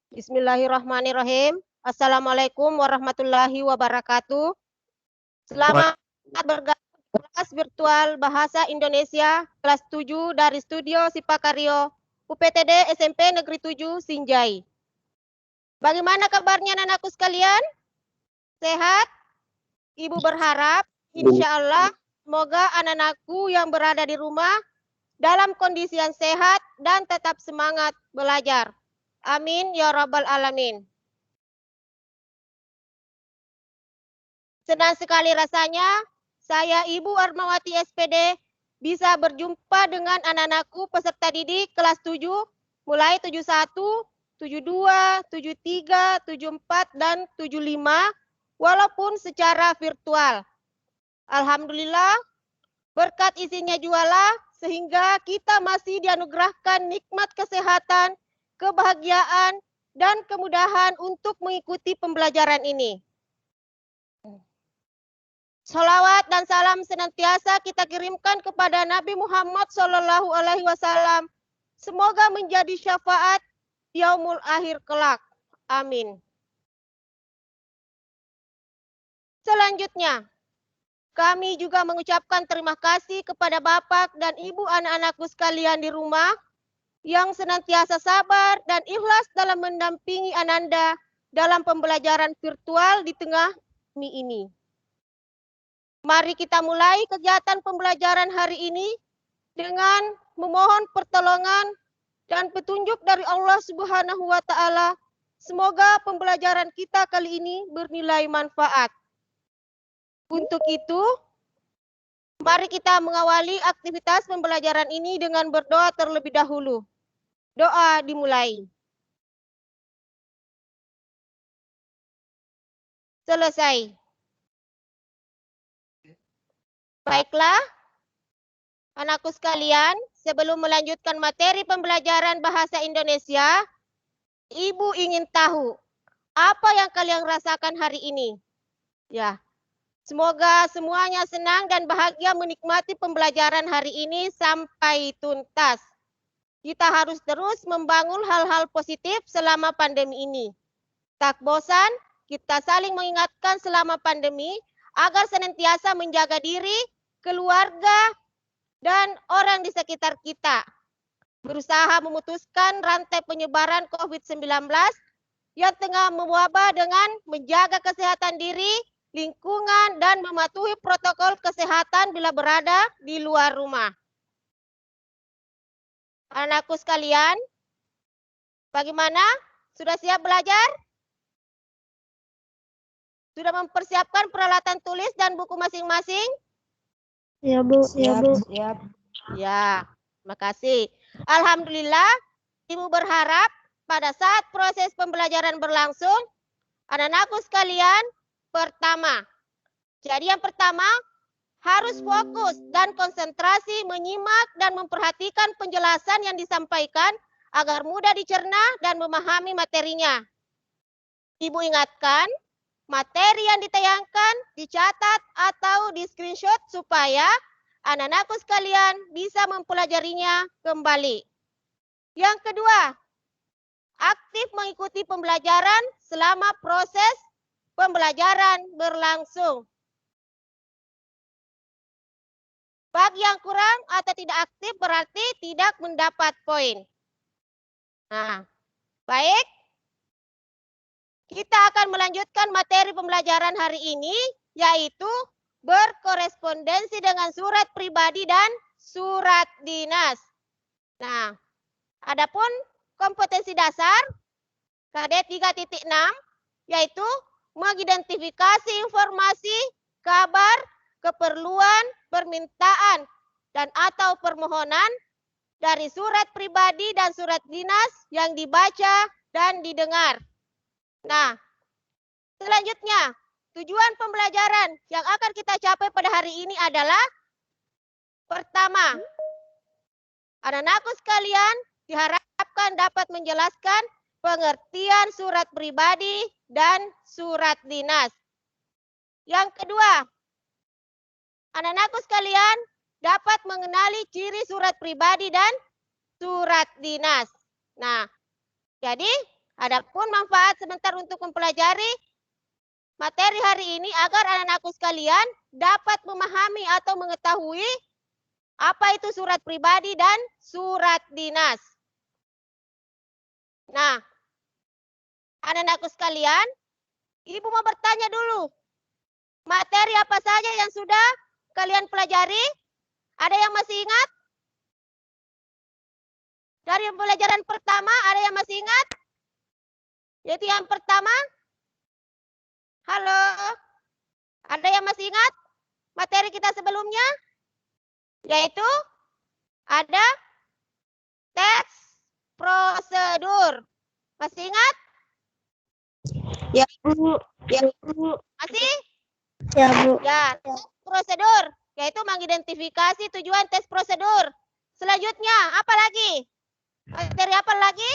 Bismillahirrahmanirrahim. Assalamualaikum warahmatullahi wabarakatuh. Selamat bergabung di kelas virtual Bahasa Indonesia kelas 7 dari Studio Sipakaryo UPTD SMP Negeri 7 Sinjai. Bagaimana kabarnya anak-anakku sekalian? Sehat? Ibu berharap insya Allah semoga anak-anakku yang berada di rumah dalam kondisi yang sehat dan tetap semangat belajar. Amin ya rabbal alamin. Senang sekali rasanya saya Ibu Armawati SPD bisa berjumpa dengan anak-anakku peserta didik kelas 7 mulai 71, 72, 73, 74 dan 75 walaupun secara virtual. Alhamdulillah berkat izinnya jualah sehingga kita masih dianugerahkan nikmat kesehatan, kebahagiaan dan kemudahan untuk mengikuti pembelajaran ini. Salawat dan salam senantiasa kita kirimkan kepada Nabi Muhammad SAW. Semoga menjadi syafaat yaumul akhir kelak. Amin. Selanjutnya, kami juga mengucapkan terima kasih kepada Bapak dan Ibu anak-anakku sekalian di rumah yang senantiasa sabar dan ikhlas dalam mendampingi Ananda dalam pembelajaran virtual di tengah pandemi ini. Mari kita mulai kegiatan pembelajaran hari ini dengan memohon pertolongan dan petunjuk dari Allah Subhanahu wa Ta'ala. Semoga pembelajaran kita kali ini bernilai manfaat. Untuk itu, mari kita mengawali aktivitas pembelajaran ini dengan berdoa terlebih dahulu. Doa dimulai. Selesai. Baiklah, anakku sekalian, sebelum melanjutkan materi pembelajaran bahasa Indonesia, Ibu ingin tahu apa yang kalian rasakan hari ini. Ya, semoga semuanya senang dan bahagia menikmati pembelajaran hari ini sampai tuntas. Kita harus terus membangun hal-hal positif selama pandemi ini. Tak bosan, kita saling mengingatkan selama pandemi agar senantiasa menjaga diri, keluarga, dan orang di sekitar kita. Berusaha memutuskan rantai penyebaran COVID-19 yang tengah mewabah dengan menjaga kesehatan diri, lingkungan, dan mematuhi protokol kesehatan bila berada di luar rumah. Anakku sekalian, bagaimana? Sudah siap belajar? Sudah mempersiapkan peralatan tulis dan buku masing-masing? Ya, Bu. Siap, Bu. siap. Ya, makasih. Alhamdulillah, Ibu berharap pada saat proses pembelajaran berlangsung, anak-anakku sekalian, yang pertama, harus fokus dan konsentrasi menyimak dan memperhatikan penjelasan yang disampaikan agar mudah dicerna dan memahami materinya. Ibu ingatkan, materi yang ditayangkan, dicatat atau di screenshot supaya anak-anakku sekalian bisa mempelajarinya kembali. Yang kedua, aktif mengikuti pembelajaran selama proses pembelajaran berlangsung. Bagi yang kurang atau tidak aktif berarti tidak mendapat poin. Nah, baik. Kita akan melanjutkan materi pembelajaran hari ini, yaitu berkorespondensi dengan surat pribadi dan surat dinas. Nah, adapun kompetensi dasar KD 3.6, yaitu mengidentifikasi informasi, kabar, keperluan, permintaan, dan atau permohonan dari surat pribadi dan surat dinas yang dibaca dan didengar. Nah, selanjutnya, tujuan pembelajaran yang akan kita capai pada hari ini adalah pertama, anak-anakku sekalian diharapkan dapat menjelaskan pengertian surat pribadi dan surat dinas. Yang kedua, anak-anakku sekalian dapat mengenali ciri surat pribadi dan surat dinas. Nah, jadi Adapun manfaat sebentar untuk mempelajari materi hari ini agar anak-anakku sekalian dapat memahami atau mengetahui apa itu surat pribadi dan surat dinas. Nah, anak-anakku sekalian, Ibu mau bertanya dulu, materi apa saja yang sudah kalian pelajari? Ada yang masih ingat? Dari pembelajaran pertama, ada yang masih ingat? Yaitu yang pertama, halo, ada yang masih ingat materi kita sebelumnya? Yaitu ada teks prosedur. Masih ingat? Ya, Bu. Ya, Bu. Masih? Ya, Bu. Ya, tes prosedur, yaitu mengidentifikasi tujuan tes prosedur. Selanjutnya, apa lagi? Materi apa lagi?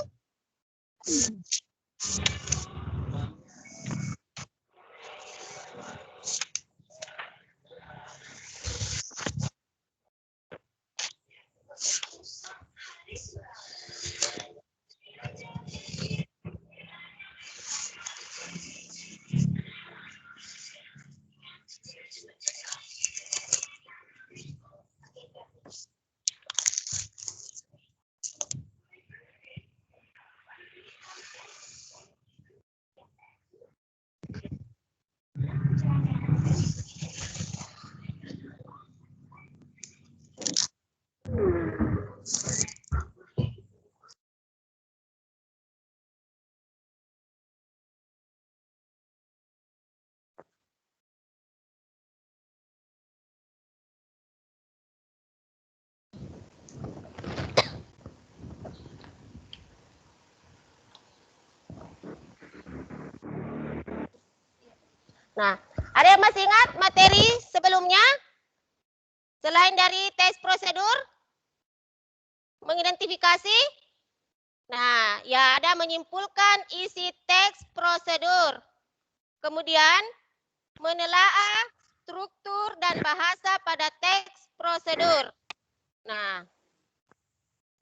Nah, ada yang masih ingat materi sebelumnya? Selain dari tes prosedur, mengidentifikasi, nah, ya ada menyimpulkan isi teks prosedur. Kemudian, menelaah struktur dan bahasa pada teks prosedur. Nah,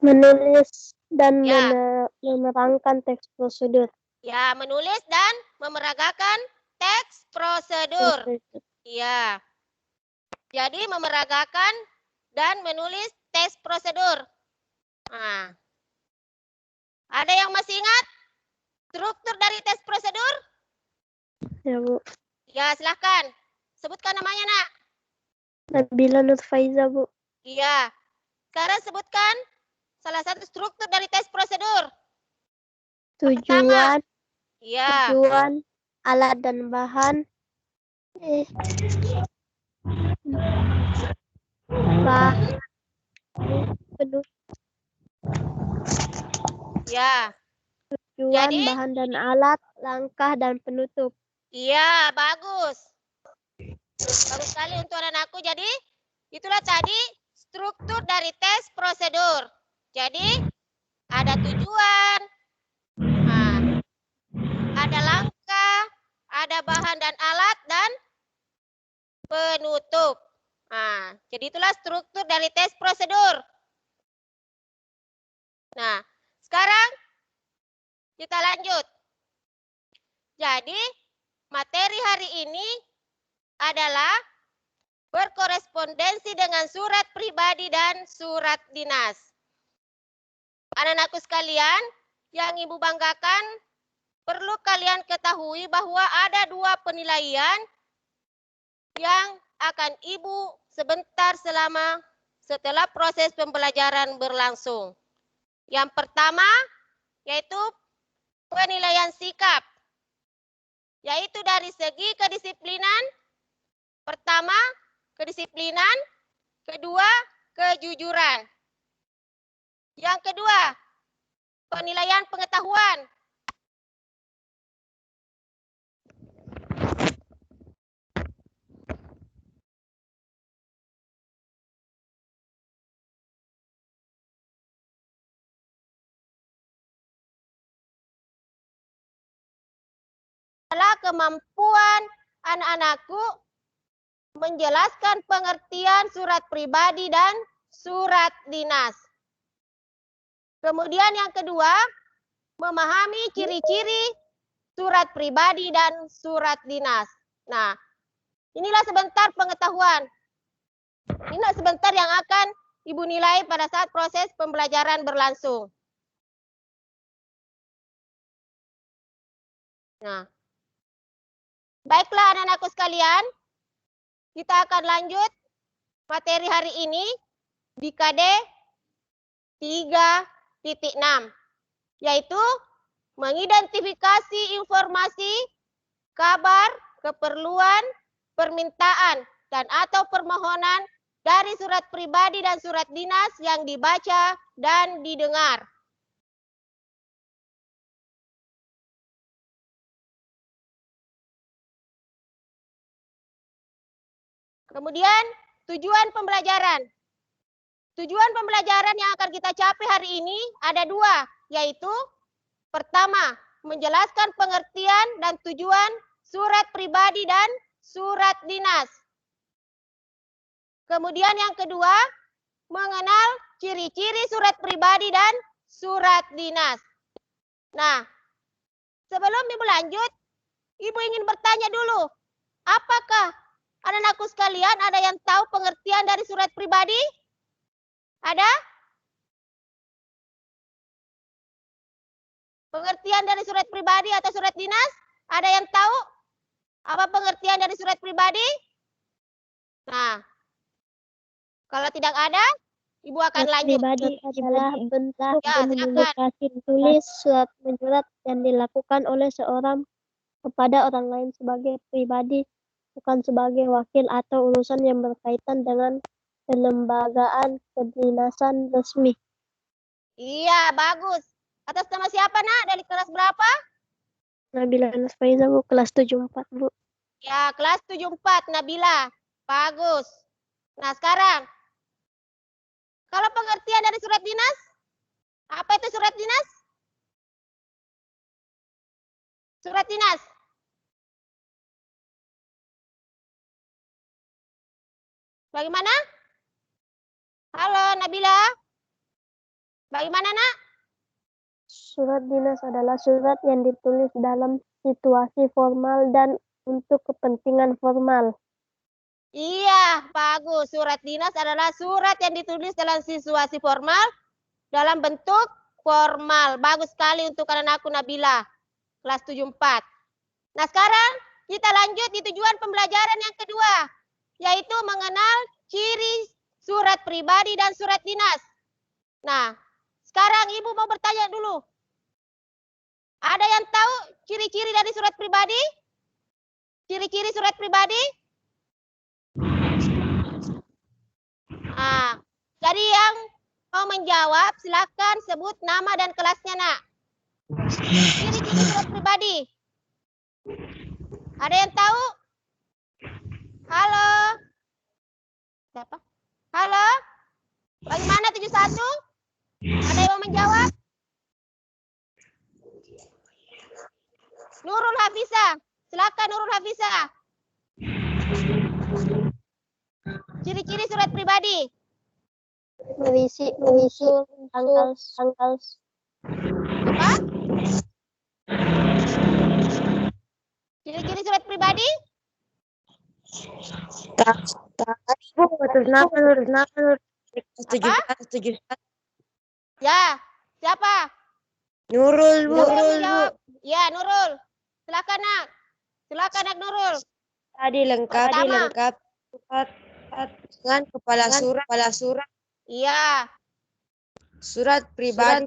Menulis dan Ya. menerangkan teks prosedur. ya menulis dan memeragakan teks prosedur. Iya. Jadi memeragakan dan menulis tes prosedur. Nah, ada yang masih ingat struktur dari tes prosedur? Ya, Bu. Ya, silahkan. Sebutkan namanya, Nak. Nabila Nurfaiza, Bu. Iya. Sekarang sebutkan salah satu struktur dari tes prosedur. Tujuan, Iya. tujuan, alat dan bahan, bahan, penuh, Ya. tujuan, Jadi, bahan dan alat, langkah dan penutup. iya, bagus. Bagus sekali untuk anak-anakku. Jadi, itulah tadi struktur dari tes prosedur. Jadi, ada tujuan, nah, ada langkah, ada bahan dan alat, dan penutup. Nah, jadi itulah struktur dari tes prosedur. Nah, sekarang kita lanjut. Jadi, materi hari ini adalah berkorespondensi dengan surat pribadi dan surat dinas. Anak-anakku sekalian, yang Ibu banggakan, perlu kalian ketahui bahwa ada dua penilaian yang akan Ibu sebentar setelah proses pembelajaran berlangsung. Yang pertama, yaitu penilaian sikap, yaitu dari segi kedisiplinan. Pertama, kedisiplinan. Kedua, kejujuran. Yang kedua, penilaian pengetahuan. Adalah kemampuan anak-anakku menjelaskan pengertian surat pribadi dan surat dinas. Kemudian yang kedua, memahami ciri-ciri surat pribadi dan surat dinas. Nah, inilah sebentar pengetahuan. Inilah sebentar yang akan Ibu nilai pada saat proses pembelajaran berlangsung. Nah, baiklah anak-anakku sekalian, kita akan lanjut materi hari ini di KD 3.6, yaitu mengidentifikasi informasi, kabar, keperluan, permintaan, dan atau permohonan dari surat pribadi dan surat dinas yang dibaca dan didengar. Kemudian, tujuan pembelajaran. Tujuan pembelajaran yang akan kita capai hari ini ada dua, yaitu pertama, menjelaskan pengertian dan tujuan surat pribadi dan surat dinas. Kemudian yang kedua, mengenal ciri-ciri surat pribadi dan surat dinas. Nah, sebelum Ibu lanjut, Ibu ingin bertanya dulu, apakah anak-anakku sekalian ada yang tahu pengertian dari surat pribadi? Ada? Pengertian dari surat pribadi atau surat dinas? Ada yang tahu apa pengertian dari surat pribadi? Nah, kalau tidak ada, Ibu akan Surat lanjut. pribadi adalah bentuk Ya, silakan. komunikasi tulis surat menyurat yang dilakukan oleh seorang kepada orang lain sebagai pribadi, bukan sebagai wakil atau urusan yang berkaitan dengan kelembagaan kedinasan resmi. Iya, bagus. Atas nama siapa, Nak? Dari kelas berapa? Nabila Nasfaiza, Bu, kelas 74, Bu. Ya, kelas 74, Nabila. Bagus. Nah, sekarang, kalau pengertian dari surat dinas, apa itu surat dinas? Surat dinas. Bagaimana? Halo, Nabila. Bagaimana, Nak? Surat dinas adalah surat yang ditulis dalam situasi formal dan untuk kepentingan formal. Iya, bagus. Surat dinas adalah surat yang ditulis dalam situasi formal dalam bentuk formal. Bagus sekali untuk anak-anakku Nabila. Kelas 74. Nah, sekarang kita lanjut di tujuan pembelajaran yang kedua, yaitu mengenal ciri surat pribadi dan surat dinas. Nah, sekarang Ibu mau bertanya dulu. Ada yang tahu ciri-ciri dari surat pribadi? Ciri-ciri surat pribadi? Nah, jadi yang mau menjawab silakan sebut nama dan kelasnya, Nak. Ciri-ciri surat pribadi. Ada yang tahu? Halo? Siapa? Halo? Bagaimana 71? Ada yang mau menjawab? Nurul Hafiza. Silakan Nurul Hafiza. Ciri-ciri surat pribadi. Berisi tanggal Apa? Ciri-ciri surat pribadi? Ya, siapa? Nurul, Bu. Siapa yang menjawab? Ya, Nurul. Silakan, Nak. Silakan, Nak Nurul. Tadi lengkap Pertama. dengan kepala surat, Iya, surat pribadi,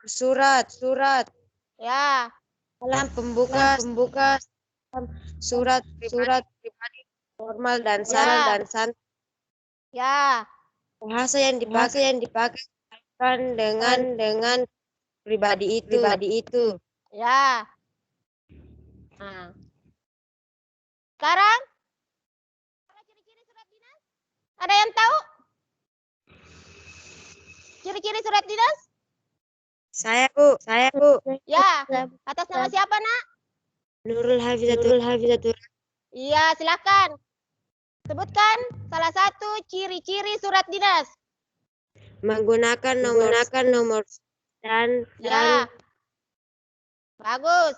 surat ya, dalam pembuka surat pribadi formal dan Ya. santai. ya, Bahasa yang dipakai dengan pribadi itu. ya. Nah. Sekarang, ciri-ciri surat dinas? Ada yang tahu? Ciri-ciri surat dinas? Saya, Bu. Ya, atas nama siapa, Nak? Nurul Hafizatul. Iya, silakan. Sebutkan salah satu ciri-ciri surat dinas. Menggunakan nomor dan Ya, Bagus.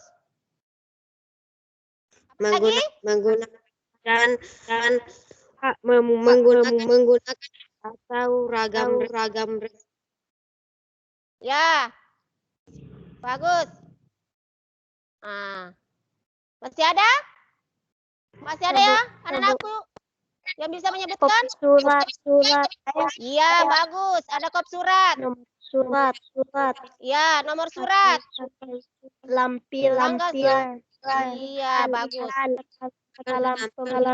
Apa lagi? Menggunakan menggunakan atau ragam Ya. Bagus. Nah. Masih ada? Masih ada ya anak-anakku yang bisa menyebutkan? Surat. Iya, bagus. Ada kop surat. Surat. Ya, nomor surat. Lampiran. Iya, bagus. Dalam surat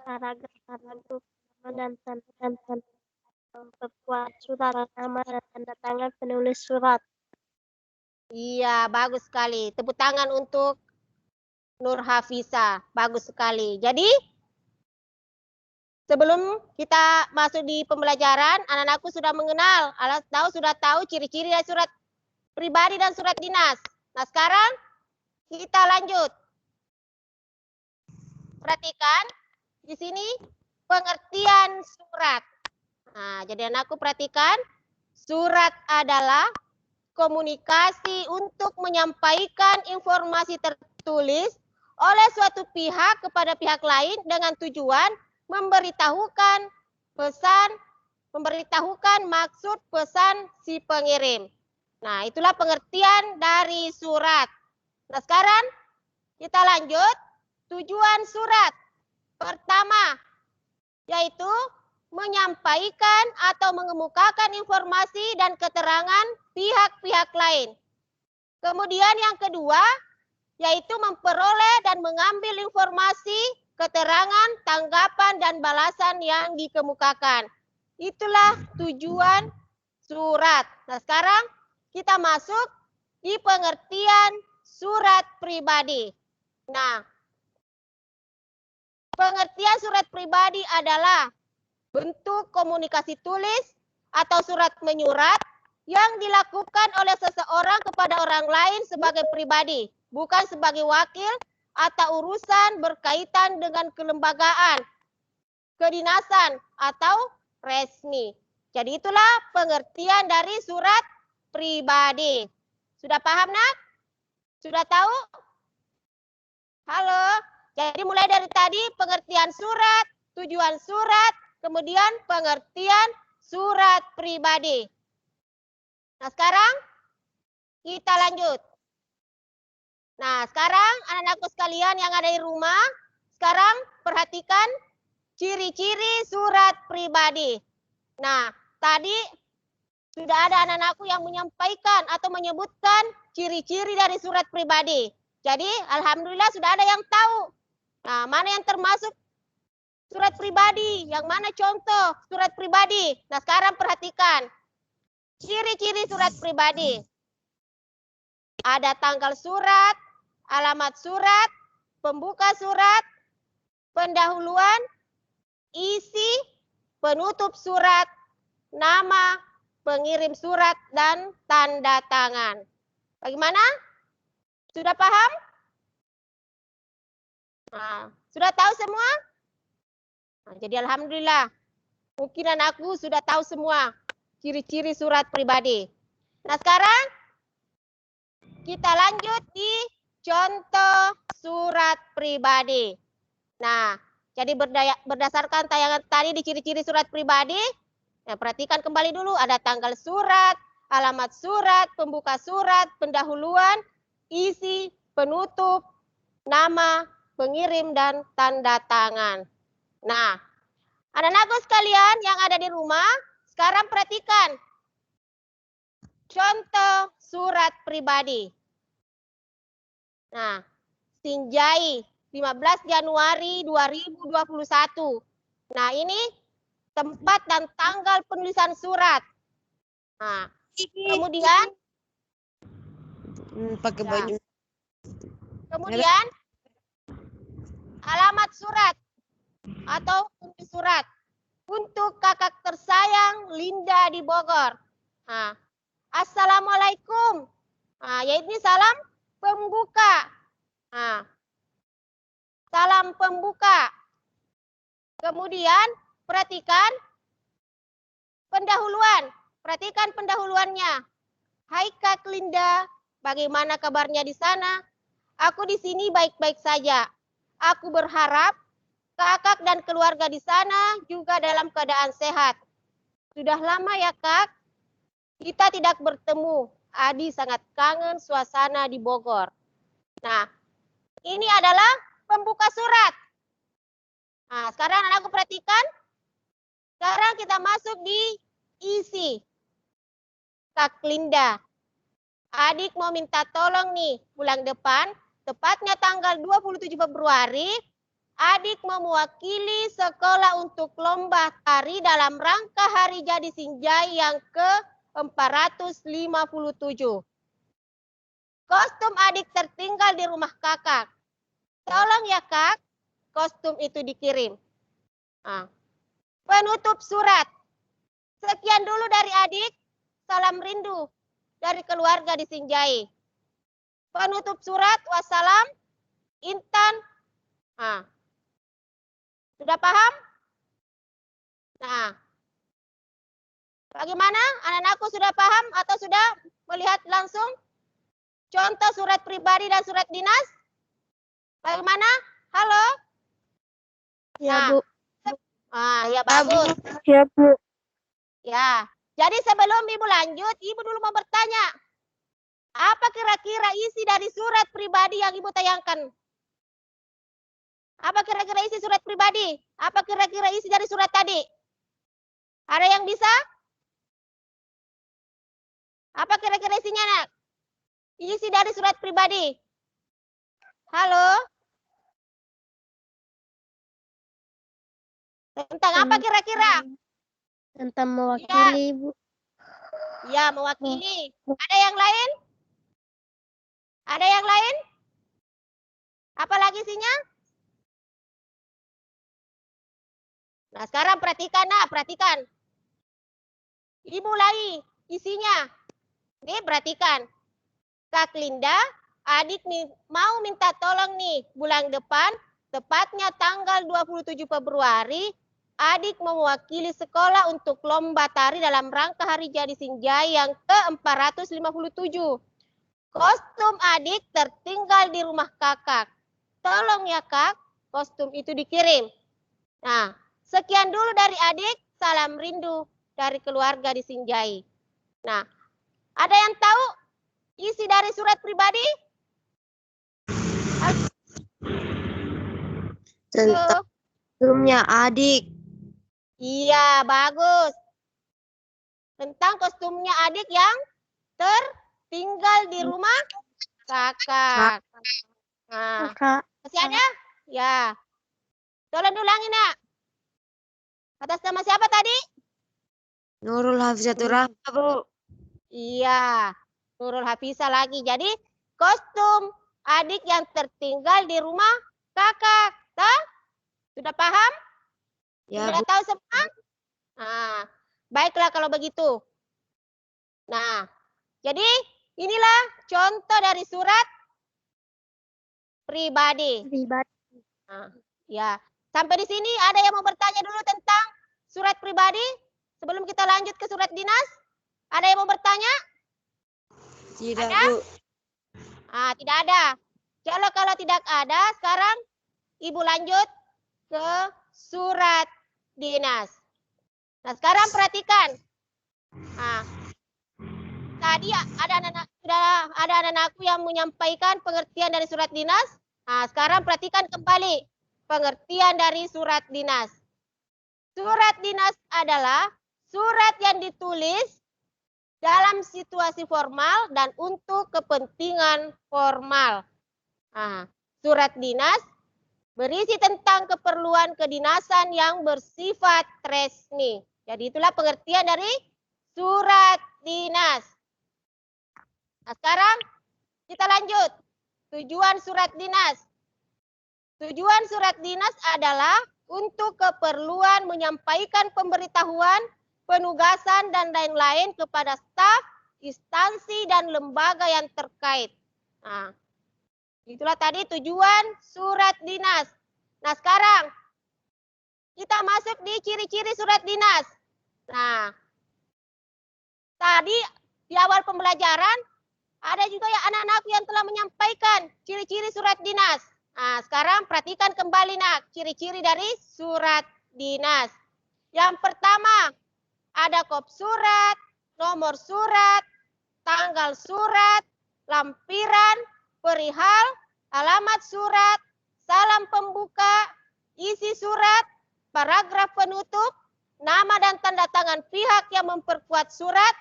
paragraf dan tanda memperkuat surat nama dan tanda tangan penulis surat. Iya, bagus sekali. Tepuk tangan untuk Nur Hafiza. Bagus sekali. Jadi, sebelum kita masuk di pembelajaran, anak-anakku sudah mengenal, sudah tahu ciri-ciri dari surat pribadi dan surat dinas. Nah, sekarang kita lanjut. Perhatikan di sini pengertian surat. Nah, jadi anakku perhatikan, surat adalah komunikasi untuk menyampaikan informasi tertulis oleh suatu pihak kepada pihak lain dengan tujuan memberitahukan maksud pesan si pengirim. Nah, itulah pengertian dari surat. Nah, sekarang kita lanjut. Tujuan surat pertama yaitu menyampaikan atau mengemukakan informasi dan keterangan pihak-pihak lain. Kemudian yang kedua yaitu memperoleh dan mengambil informasi, keterangan, tanggapan, dan balasan yang dikemukakan. Itulah tujuan surat. Nah, sekarang kita masuk di pengertian surat pribadi. Nah, pengertian surat pribadi adalah bentuk komunikasi tulis atau surat menyurat yang dilakukan oleh seseorang kepada orang lain sebagai pribadi, bukan sebagai wakil atau urusan berkaitan dengan kelembagaan, kedinasan, atau resmi. Jadi itulah pengertian dari surat pribadi. Sudah paham, Nak? Sudah tahu? Halo? Jadi mulai dari tadi pengertian surat, tujuan surat, kemudian pengertian surat pribadi. Nah, sekarang kita lanjut. Nah, sekarang anak-anakku sekalian yang ada di rumah, sekarang perhatikan ciri-ciri surat pribadi. Nah, tadi sudah ada anak-anakku yang menyampaikan atau menyebutkan ciri-ciri dari surat pribadi. Jadi, alhamdulillah sudah ada yang tahu. Nah, mana yang termasuk surat pribadi? Yang mana contoh surat pribadi? Nah, sekarang perhatikan. Ciri-ciri surat pribadi. Ada tanggal surat, alamat surat, pembuka surat, pendahuluan, isi, penutup surat, nama, pengirim surat, dan tanda tangan. Bagaimana? Sudah paham? Nah, sudah tahu semua? Nah, jadi alhamdulillah. Mungkin anakku sudah tahu semua ciri-ciri surat pribadi. Nah, sekarang kita lanjut di contoh surat pribadi. Nah, jadi berdasarkan tayangan tadi di ciri-ciri surat pribadi, nah perhatikan kembali dulu ada tanggal surat, alamat surat, pembuka surat, pendahuluan, isi, penutup, nama, pengirim, dan tanda tangan. Nah, anak-anakku sekalian yang ada di rumah, sekarang perhatikan contoh surat pribadi. Nah, Sinjai 15 Januari 2021. Nah, ini tempat dan tanggal penulisan surat. Nah, kemudian pakai baju. Kemudian alamat surat atau penulis surat untuk kakak tersayang Linda di Bogor. Nah, Assalamualaikum. Nah, yaitu salam pembuka. Nah, salam pembuka. Kemudian perhatikan pendahuluan. Perhatikan pendahuluannya. Hai Kak Linda, Bagaimana kabarnya di sana? Aku di sini baik-baik saja. Aku berharap kakak dan keluarga di sana juga dalam keadaan sehat. Sudah lama ya, Kak? Kita tidak bertemu. Adi sangat kangen suasana di Bogor. Nah, ini adalah pembuka surat. Nah, sekarang anakku perhatikan. Sekarang kita masuk di isi. Kak Linda. Adik mau minta tolong nih, bulan depan, tepatnya tanggal 27 Februari, adik mau mewakili sekolah untuk lomba tari dalam rangka Hari Jadi Sinjai yang ke-457. Kostum adik tertinggal di rumah kakak. Tolong ya kak, kostum itu dikirim. Nah, penutup surat. Sekian dulu dari adik. Salam rindu dari keluarga di Sinjai. Penutup surat, wassalam, Intan. Nah, sudah paham? Nah, bagaimana? Anak-anakku sudah paham atau sudah melihat langsung contoh surat pribadi dan surat dinas? Bagaimana? Halo? Ya, Nah, Bu. ya bagus. Ya, Bu. Ya, jadi sebelum Ibu lanjut, Ibu dulu mau bertanya. Apa kira-kira isi dari surat pribadi yang Ibu tayangkan? Apa kira-kira isi surat pribadi? Apa kira-kira isi dari surat tadi? Ada yang bisa? Apa kira-kira isinya, Nak? Isi dari surat pribadi. Halo? Tentang apa kira-kira? Tentang mewakili, Bu. Ya, mewakili. Ada yang lain? Ada yang lain? Apa lagi isinya? Nah, sekarang perhatikan, Nak. Perhatikan. Ibu lagi isinya. Nih, perhatikan. Kak Linda, adik mau minta tolong nih bulan depan, tepatnya tanggal 27 Februari, adik mewakili sekolah untuk lomba tari dalam rangka Hari Jadi Sinjai yang ke-457. Kostum adik tertinggal di rumah kakak. Tolong ya kak, kostum itu dikirim. Nah, sekian dulu dari adik, salam rindu dari keluarga di Sinjai. Nah, ada yang tahu isi dari surat pribadi? Tentang kostumnya adik. Iya, bagus. Tentang kostumnya adik yang tertinggal di rumah kakak. Nah, Kak. masih ada? Ya. Tolong ulangin, Nak. Atas nama siapa tadi? Nurul Hafizatur Rahma, Bu. Iya, Nurul Hafizah lagi. Jadi, kostum adik yang tertinggal di rumah kakak. Tuh? Sudah paham? Ya, Sudah Bu. tahu semua? Nah, baiklah kalau begitu. Nah, jadi inilah contoh dari surat pribadi. Nah, ya, sampai di sini ada yang mau bertanya dulu tentang surat pribadi sebelum kita lanjut ke surat dinas? Ada yang mau bertanya? Tidak, Ada? Bu. Tidak ada. Kalau tidak ada, sekarang Ibu lanjut ke surat dinas. Nah, sekarang perhatikan. Nah, tadi sudah ada anak-anakku yang menyampaikan pengertian dari surat dinas. Nah, sekarang perhatikan kembali pengertian dari surat dinas. Surat dinas adalah surat yang ditulis dalam situasi formal dan untuk kepentingan formal. Nah, surat dinas berisi tentang keperluan kedinasan yang bersifat resmi. Jadi itulah pengertian dari surat dinas. Nah, sekarang kita lanjut. Tujuan surat dinas. Tujuan surat dinas adalah untuk keperluan menyampaikan pemberitahuan, penugasan, dan lain-lain kepada staf, instansi, dan lembaga yang terkait. Nah, itulah tadi tujuan surat dinas. Nah, sekarang kita masuk di ciri-ciri surat dinas. Nah, tadi di awal pembelajaran Ada juga ya anak-anakku yang telah menyampaikan ciri-ciri surat dinas. Nah, sekarang perhatikan kembali nak, ciri-ciri dari surat dinas. Yang pertama, ada kop surat, nomor surat, tanggal surat, lampiran, perihal, alamat surat, salam pembuka, isi surat, paragraf penutup, nama dan tanda tangan pihak yang memperkuat surat,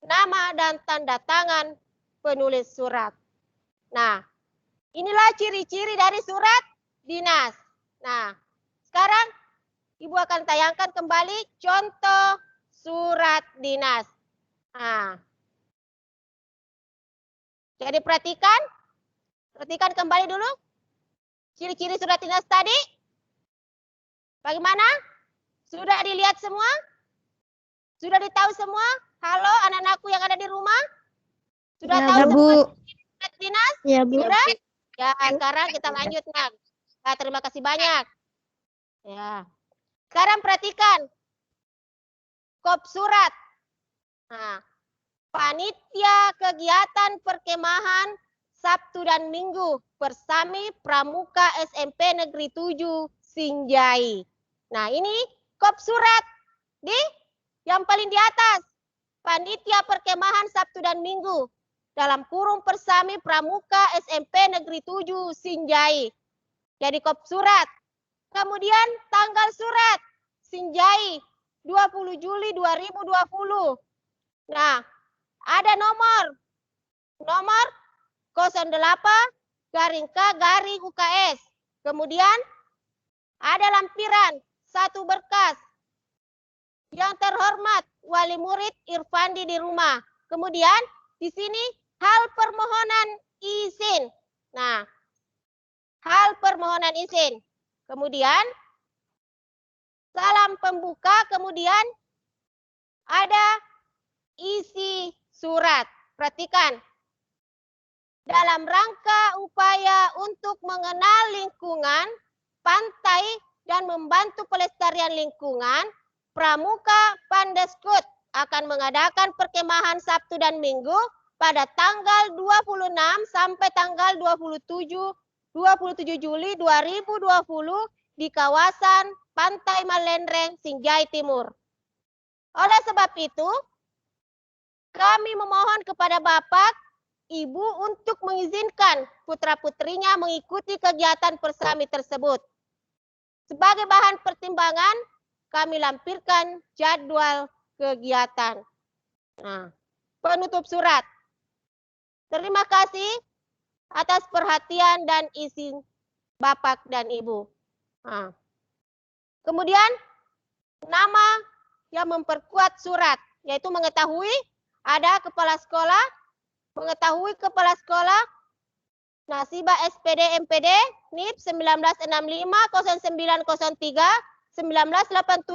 nama dan tanda tangan penulis surat. Nah, inilah ciri-ciri dari surat dinas. Nah, sekarang Ibu akan tayangkan kembali contoh surat dinas. Nah, jadi perhatikan kembali dulu ciri-ciri surat dinas tadi. Bagaimana? Sudah dilihat semua? Sudah ditahu semua? Halo anak-anakku yang ada di rumah? Sudah Ya, tahu Bu. semua surat dinas? Ya, Bu. Sudah? Ya, sekarang kita lanjut, Nak. Nah, terima kasih banyak. Ya. Sekarang perhatikan. Kop surat. Nah, panitia kegiatan perkemahan Sabtu dan Minggu Persami Pramuka SMP Negeri 7 Sinjai. Nah, ini kop surat di yang paling di atas. Panitia perkemahan Sabtu dan Minggu dalam kurung Persami Pramuka SMP Negeri 7 Sinjai. Jadi kop surat. Kemudian tanggal surat Sinjai 20 Juli 2020. Nah, ada nomor 08 garing K garing UKS. Kemudian ada lampiran satu berkas. Yang terhormat wali murid Irfandi di rumah. Kemudian di sini hal permohonan izin. Nah, hal permohonan izin. Kemudian salam pembuka, kemudian ada isi surat. Perhatikan. Dalam rangka upaya untuk mengenal lingkungan, pantai, dan membantu pelestarian lingkungan, Pramuka Pandeskut akan mengadakan perkemahan Sabtu dan Minggu pada tanggal 26 sampai tanggal 27 Juli 2020 di kawasan Pantai Malendreng, Sinjai Timur. Oleh sebab itu, kami memohon kepada Bapak, Ibu untuk mengizinkan putra-putrinya mengikuti kegiatan persami tersebut. Sebagai bahan pertimbangan, kami lampirkan jadwal kegiatan. Nah, penutup surat. Terima kasih atas perhatian dan izin Bapak dan Ibu. Nah, kemudian nama yang memperkuat surat, yaitu mengetahui ada kepala sekolah, mengetahui kepala sekolah, Nasibah SPD MPD NIP 1965 0903 1987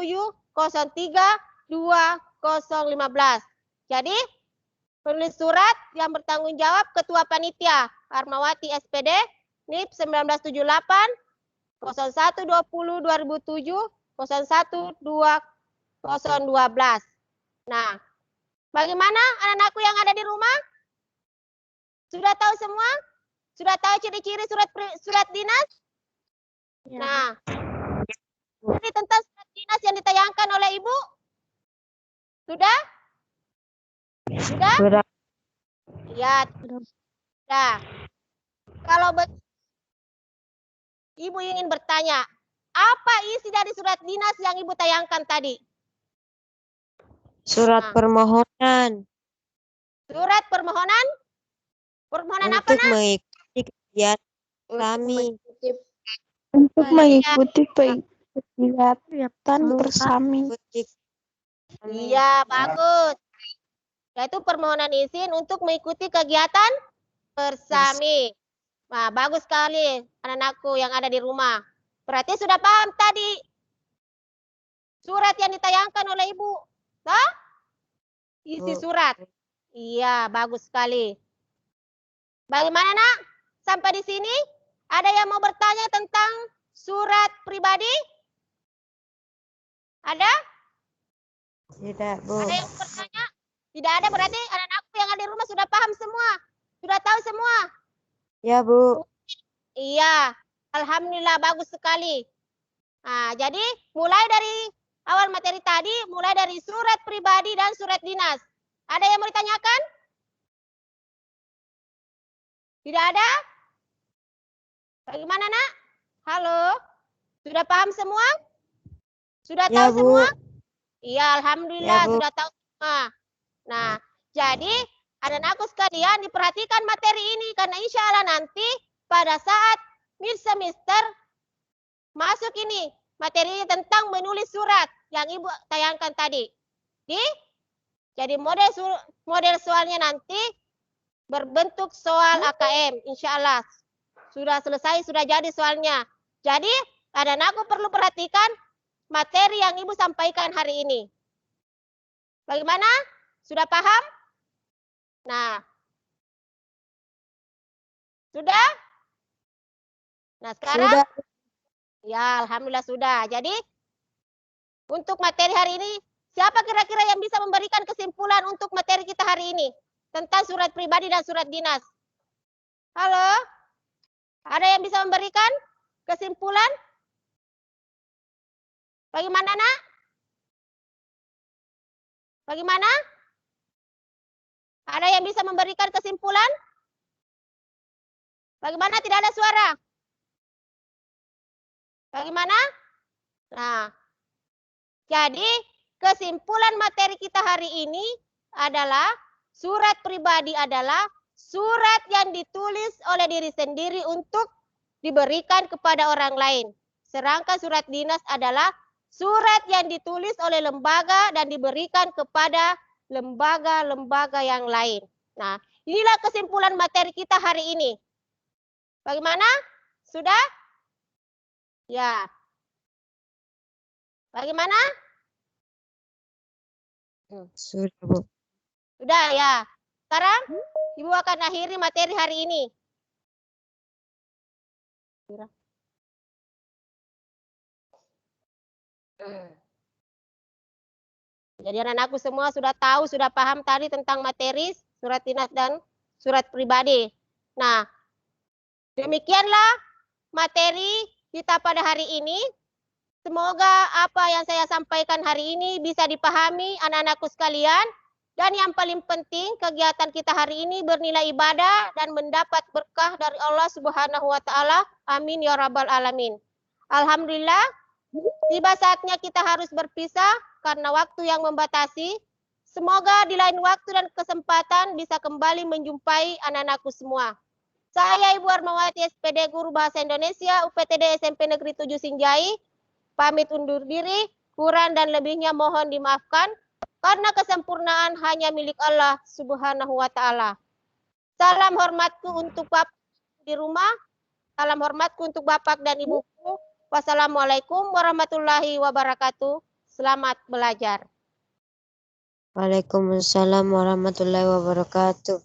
03 2015. Jadi penulis surat yang bertanggung jawab Ketua Panitia Armawati SPD NIP 1978 0120 2007 01 2012. Nah, bagaimana anak-anakku yang ada di rumah? Sudah tahu semua? Sudah tahu ciri-ciri surat dinas? Ya. Nah, ini tentang surat dinas yang ditayangkan oleh Ibu. Sudah? Sudah? Sudah. Ya, sudah. Kalau Ibu ingin bertanya, apa isi dari surat dinas yang Ibu tayangkan tadi? Surat Nah. permohonan Surat permohonan? Permohonan apa, untuk Nak? mengikuti kegiatan kami. Untuk Iya. mengikuti kegiatan persami. Iya, bagus. Yaitu permohonan izin untuk mengikuti kegiatan persami. Nah, bagus sekali anak-anakku yang ada di rumah. Berarti sudah paham tadi surat yang ditayangkan oleh Ibu. Hah? Isi Bu. surat. Iya, bagus sekali. Bagaimana, Nak? Sampai di sini ada yang mau bertanya tentang surat pribadi? Ada? Tidak, Bu. Ada yang bertanya? Tidak ada, berarti anak-anakku yang ada di rumah sudah paham semua. Sudah tahu semua. Ya, Bu. Iya, alhamdulillah bagus sekali. Nah, jadi mulai dari awal materi tadi, mulai dari surat pribadi dan surat dinas. Ada yang mau ditanyakan? Tidak ada? Bagaimana, Nak? Halo? Sudah paham semua? Sudah Ya, tahu Bu. semua? Iya, alhamdulillah Ya, Bu. sudah tahu semua. Nah, jadi anak-anakku sekalian diperhatikan materi ini karena insya Allah nanti pada saat mid semester masuk ini materi tentang menulis surat yang Ibu tayangkan tadi. Jadi model soalnya nanti berbentuk soal AKM, insya Allah. Sudah selesai, sudah jadi soalnya. Jadi anak-anakku perlu perhatikan materi yang Ibu sampaikan hari ini. Bagaimana? Sudah paham? Nah, sudah? Nah, sekarang? Sudah. Ya, alhamdulillah sudah. Jadi, untuk materi hari ini, siapa kira-kira yang bisa memberikan kesimpulan untuk materi kita hari ini? Tentang surat pribadi dan surat dinas. Halo? Ada yang bisa memberikan kesimpulan? Bagaimana, Nak? Bagaimana? Ada yang bisa memberikan kesimpulan? Bagaimana tidak ada suara? Bagaimana? Nah, jadi kesimpulan materi kita hari ini adalah surat pribadi adalah surat yang ditulis oleh diri sendiri untuk diberikan kepada orang lain. Sedangkan surat dinas adalah surat yang ditulis oleh lembaga dan diberikan kepada lembaga-lembaga yang lain. Nah, inilah kesimpulan materi kita hari ini. Bagaimana? Sudah? Ya. Bagaimana? Sudah, Bu. Sudah ya. Sekarang Ibu akan akhiri materi hari ini. Jadi anak-anakku semua sudah tahu, sudah paham tadi tentang materi surat dinas dan surat pribadi. Nah, demikianlah materi kita pada hari ini. Semoga apa yang saya sampaikan hari ini bisa dipahami anak-anakku sekalian. Dan yang paling penting, kegiatan kita hari ini bernilai ibadah dan mendapat berkah dari Allah Subhanahu wa Ta'ala. Amin ya Rabbal 'Alamin. Alhamdulillah, tiba saatnya kita harus berpisah karena waktu yang membatasi. Semoga di lain waktu dan kesempatan bisa kembali menjumpai anak-anakku semua. Saya Ibu Armawati SPD Guru Bahasa Indonesia UPTD SMP Negeri 7 Sinjai. Pamit undur diri, kurang dan lebihnya mohon dimaafkan. Karena kesempurnaan hanya milik Allah Subhanahu wa Ta'ala. Salam hormatku untuk Bapak di rumah. Salam hormatku untuk Bapak dan Ibuku. Wassalamualaikum warahmatullahi wabarakatuh. Selamat belajar. Waalaikumsalam warahmatullahi wabarakatuh.